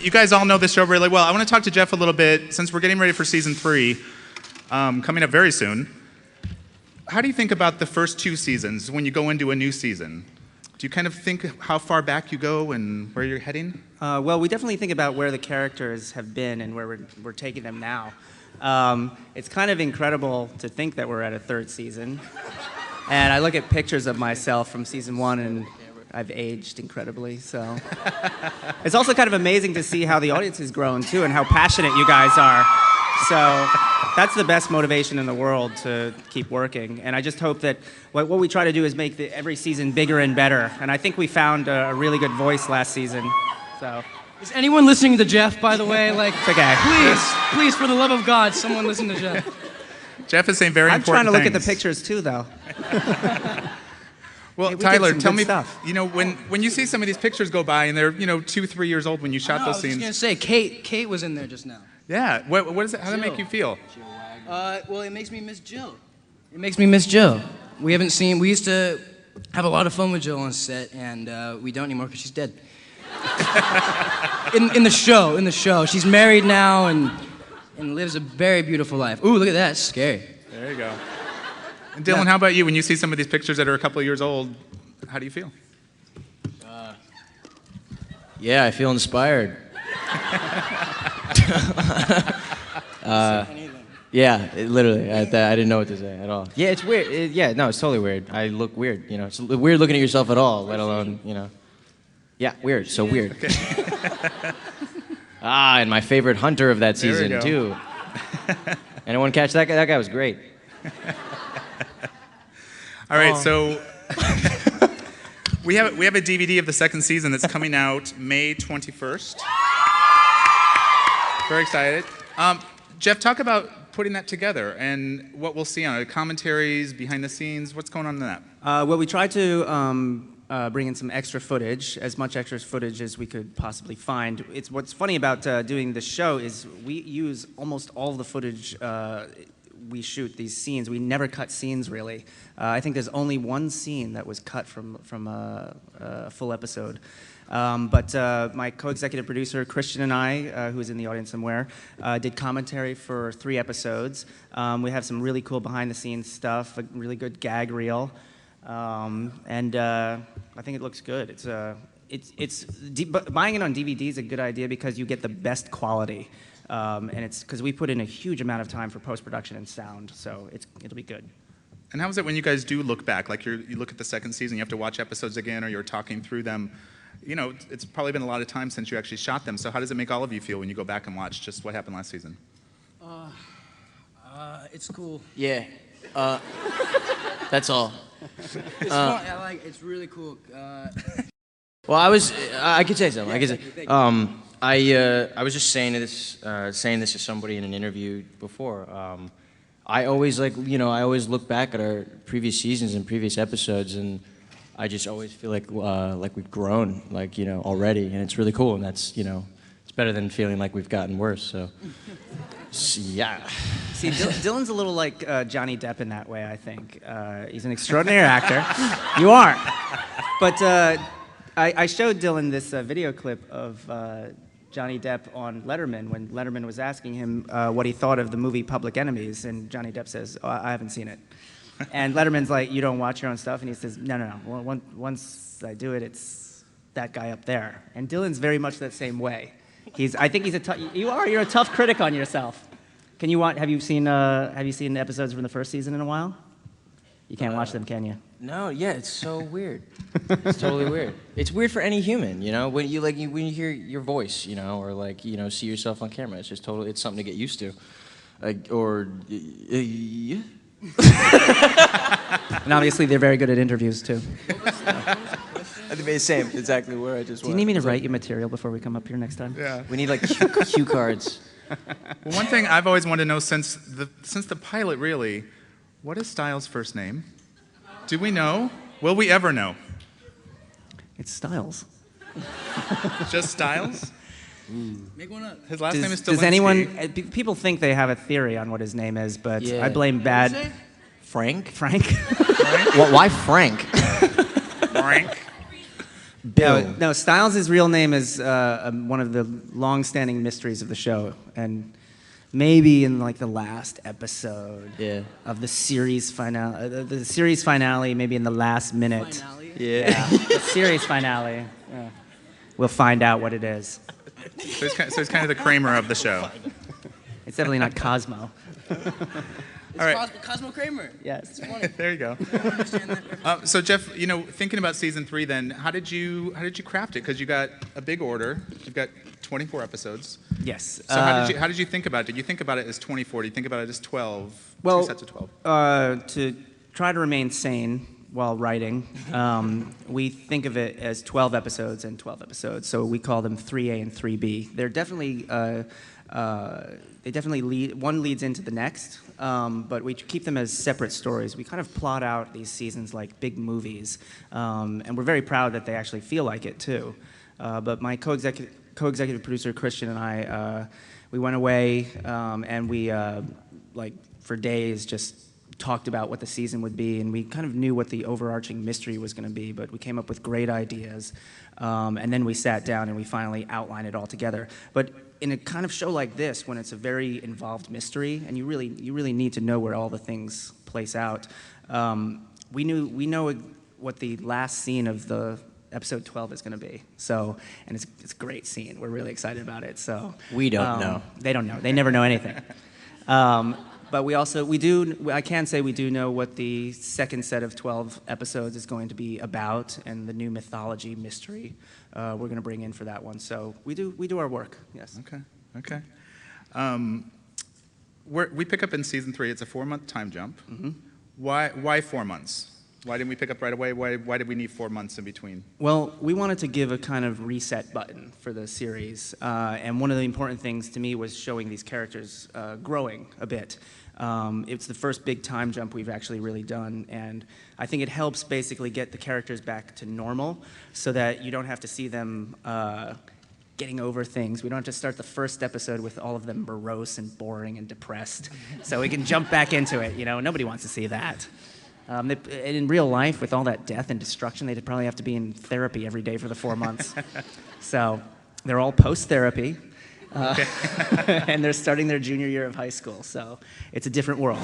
you guys all know the show really well. I want to talk to Jeff a little bit, since we're getting ready for season 3, coming up very soon. How do you think about the first 2 seasons when you go into a new season? Do you kind of think how far back you go and where you're heading? Well, we definitely think about where the characters have been and where we're taking them now. It's kind of incredible to think that we're at a 3rd season. And I look at pictures of myself from season 1 and I've aged incredibly, so. It's also kind of amazing to see how the audience has grown too and how passionate you guys are. So that's the best motivation in the world to keep working. And I just hope that what we try to do is make every season bigger and better. And I think we found a really good voice last season, so. Is anyone listening to Jeff, by the way? Like, it's okay. Please, for the love of God, someone listen to Jeff. Jeff is saying very important things. I'm trying to look at the pictures too, though. Well, hey, Tyler, tell me, stuff. you know, when you see some of these pictures go by and they're, 2, 3 years old when you shot those scenes. I was just gonna say, Kate was in there just now. Yeah. What is it? How does it make you feel? Well, it makes me miss Jill. It makes me miss Jill. We used to have a lot of fun with Jill on set, and we don't anymore because she's dead. in the show. She's married now and lives a very beautiful life. Ooh, look at that. It's scary. There you go. And Dylan, how about you? When you see some of these pictures that are a couple of years old, how do you feel? Yeah, I feel inspired. Yeah, literally. I didn't know what to say at all. Yeah, it's weird. It's totally weird. I look weird. It's weird looking at yourself at all, let alone, Yeah, weird. So weird. Okay. And my favorite hunter of that season too. Anyone catch that guy? That guy was great. All right, so we have a DVD of the 2nd season that's coming out May 21st. Very excited. Jeff, talk about putting that together and what we'll see on it. Commentaries, behind the scenes, what's going on in that? Well, we tried to bring in some extra footage, as much extra footage as we could possibly find. What's funny about doing the show is we use almost all of the footage we shoot these scenes. We never cut scenes, really. I think there's only one scene that was cut from a full episode. But my co-executive producer, Christian, and I, who's in the audience somewhere, did commentary for 3 episodes. We have some really cool behind-the-scenes stuff, a really good gag reel. And I think it looks good. Buying it on DVD is a good idea because you get the best quality. And it's because we put in a huge amount of time for post-production and sound, so it'll be good. And how is it when you guys do look back? Like you look at the 2nd season, you have to watch episodes again, or you're talking through them. It's probably been a lot of time since you actually shot them. So how does it make all of you feel when you go back and watch just what happened last season? It's cool. Yeah. That's all. It's fun. It's really cool. Well, I could say something. I was just saying this to somebody in an interview before. I always I always look back at our previous seasons and previous episodes, and I just always feel like we've grown, already, and it's really cool. And that's, it's better than feeling like we've gotten worse. So yeah. See, Dylan's a little like Johnny Depp in that way, I think. He's an extraordinary actor. You aren't. But I showed Dylan this video clip of Johnny Depp on Letterman when Letterman was asking him what he thought of the movie Public Enemies, and Johnny Depp says, "Oh, I haven't seen it." And Letterman's like, "You don't watch your own stuff?" And he says, no. Once I do it, it's that guy up there. And Dylan's very much that same way. I think he's you're a tough critic on yourself. Have you seen episodes from the 1st season in a while? You can't watch them, can you? No, yeah, it's so weird. It's totally weird. It's weird for any human, when you hear your voice, or see yourself on camera. It's just totally, it's something to get used to. Yeah. And obviously they're very good at interviews too. The same, exactly where I just was. Do you need me to write you material before we come up here next time? Yeah. We need cue cards. Well, one thing I've always wanted to know since the pilot, really, what is Styles' first name? Do we know? Will we ever know? It's Styles. Just Styles? Make one up. His last name is Stilinski. Does anyone? People think they have a theory on what his name is, but yeah. I blame bad. Frank? Frank? Well, why Frank? Frank? Bill. No, Styles' real name is one of the long-standing mysteries of the show, and maybe in like the last episode of the series finale, maybe in the last minute. Finale? Yeah, the series finale. Yeah. We'll find out what it is. So he's kind of the Kramer of the show. It's definitely not Cosmo. It's All right. Cosmo Kramer. Yes. It's funny. There you go. I don't understand that. So Jeff, thinking about season 3, then how did you craft it? Because you got a big order. You've got 24 episodes. Yes. So how did you think about it? Did you think about it as 24? Do you think about it as 12? Well, 2 sets of 12. To try to remain sane while writing, we think of it as 12 episodes and 12 episodes. So we call them 3A and 3B. They're definitely one leads into the next, but we keep them as separate stories. We kind of plot out these seasons like big movies, and we're very proud that they actually feel like it too. But my co-executive producer Christian and I, we went away and we for days just talked about what the season would be, and we kind of knew what the overarching mystery was going to be, but we came up with great ideas, and then we sat down and we finally outlined it all together. But in a kind of show like this, when it's a very involved mystery, and you really need to know where all the things place out, we know what the last scene of the episode 12 is going to be. So, and it's a great scene. We're really excited about it. So We don't know. They don't know. They never know anything. But I can say we do know what the second set of 12 episodes is going to be about, and the new mythology mystery we're going to bring in for that one. So we do our work, yes. Okay. We pick up in season 3. It's a 4-month time jump. Mm-hmm. Why 4 months? Why didn't we pick up right away? Why did we need 4 months in between? Well, we wanted to give a kind of reset button for the series, and one of the important things to me was showing these characters growing a bit. It's the first big time jump we've actually really done, and I think it helps basically get the characters back to normal so that you don't have to see them getting over things. We don't have to start the first episode with all of them morose and boring and depressed, so we can jump back into it. Nobody wants to see that. In real life, with all that death and destruction, they'd probably have to be in therapy every day for the 4 months. So they're all post-therapy, and they're starting their junior year of high school. So it's a different world.